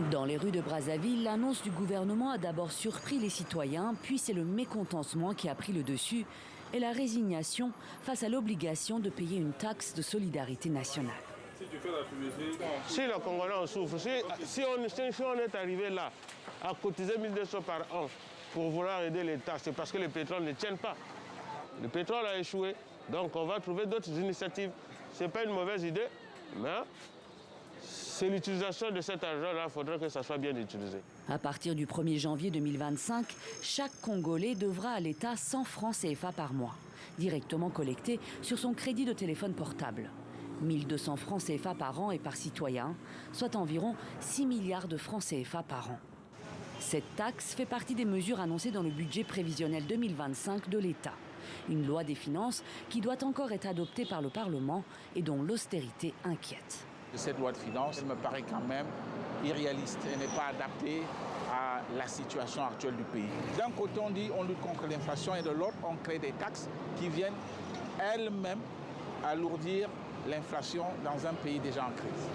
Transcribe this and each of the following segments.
Dans les rues de Brazzaville, l'annonce du gouvernement a d'abord surpris les citoyens, puis c'est le mécontentement qui a pris le dessus et la résignation face à l'obligation de payer une taxe de solidarité nationale. Si le Congolais en souffre, si on est arrivé là à cotiser 1200 par an pour vouloir aider l'État, c'est parce que le pétrole ne tient pas. Le pétrole a échoué, donc on va trouver d'autres initiatives. Ce n'est pas une mauvaise idée, mais c'est l'utilisation de cet argent-là, il faudrait que ça soit bien utilisé. À partir du 1er janvier 2025, chaque Congolais devra à l'État 100 francs CFA par mois, directement collectés sur son crédit de téléphone portable. 1200 francs CFA par an et par citoyen, soit environ 6 milliards de francs CFA par an. Cette taxe fait partie des mesures annoncées dans le budget prévisionnel 2025 de l'État. Une loi des finances qui doit encore être adoptée par le Parlement et dont l'austérité inquiète. Cette loi de finances, elle me paraît quand même irréaliste. Elle n'est pas adaptée à la situation actuelle du pays. D'un côté, on dit on lutte contre l'inflation et de l'autre, on crée des taxes qui viennent elles-mêmes alourdir l'inflation dans un pays déjà en crise.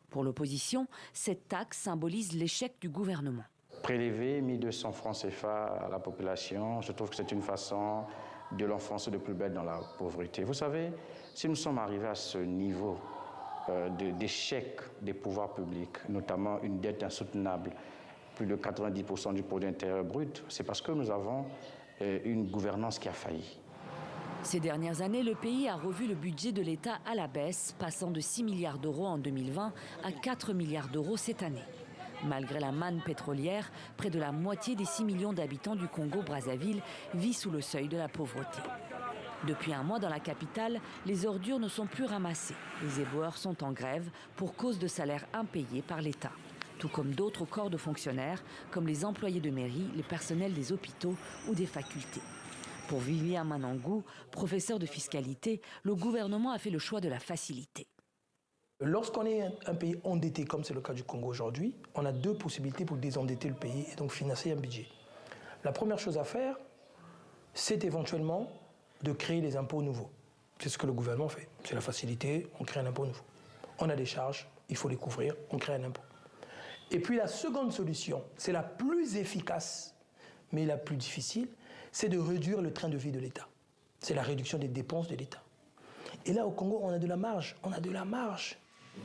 Pour l'opposition, cette taxe symbolise l'échec du gouvernement. Prélever 1200 francs CFA à la population, je trouve que c'est une façon de l'enfoncer de plus belle dans la pauvreté. Vous savez, si nous sommes arrivés à ce niveau d'échec des pouvoirs publics, notamment une dette insoutenable, plus de 90% du produit intérieur brut, c'est parce que nous avons une gouvernance qui a failli. Ces dernières années, le pays a revu le budget de l'État à la baisse, passant de 6 milliards d'euros en 2020 à 4 milliards d'euros cette année. Malgré la manne pétrolière, près de la moitié des 6 millions d'habitants du Congo-Brazzaville vit sous le seuil de la pauvreté. Depuis un mois dans la capitale, les ordures ne sont plus ramassées. Les éboueurs sont en grève pour cause de salaires impayés par l'État, tout comme d'autres corps de fonctionnaires, comme les employés de mairie, les personnels des hôpitaux ou des facultés. Pour Vivian Manangou, professeur de fiscalité, le gouvernement a fait le choix de la facilité. Lorsqu'on est un pays endetté, comme c'est le cas du Congo aujourd'hui, on a deux possibilités pour désendetter le pays et donc financer un budget. La première chose à faire, c'est éventuellement de créer des impôts nouveaux. C'est ce que le gouvernement fait. C'est la facilité, on crée un impôt nouveau. On a des charges, il faut les couvrir, on crée un impôt. Et puis la seconde solution, c'est la plus efficace, mais la plus difficile, c'est de réduire le train de vie de l'État. C'est la réduction des dépenses de l'État. Et là, au Congo, on a de la marge. On a de la marge.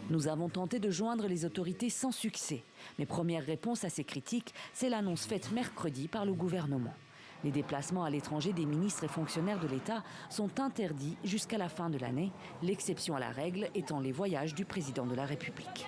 Nous avons tenté de joindre les autorités sans succès. Mais première réponse à ces critiques, c'est l'annonce faite mercredi par le gouvernement. Les déplacements à l'étranger des ministres et fonctionnaires de l'État sont interdits jusqu'à la fin de l'année, l'exception à la règle étant les voyages du président de la République.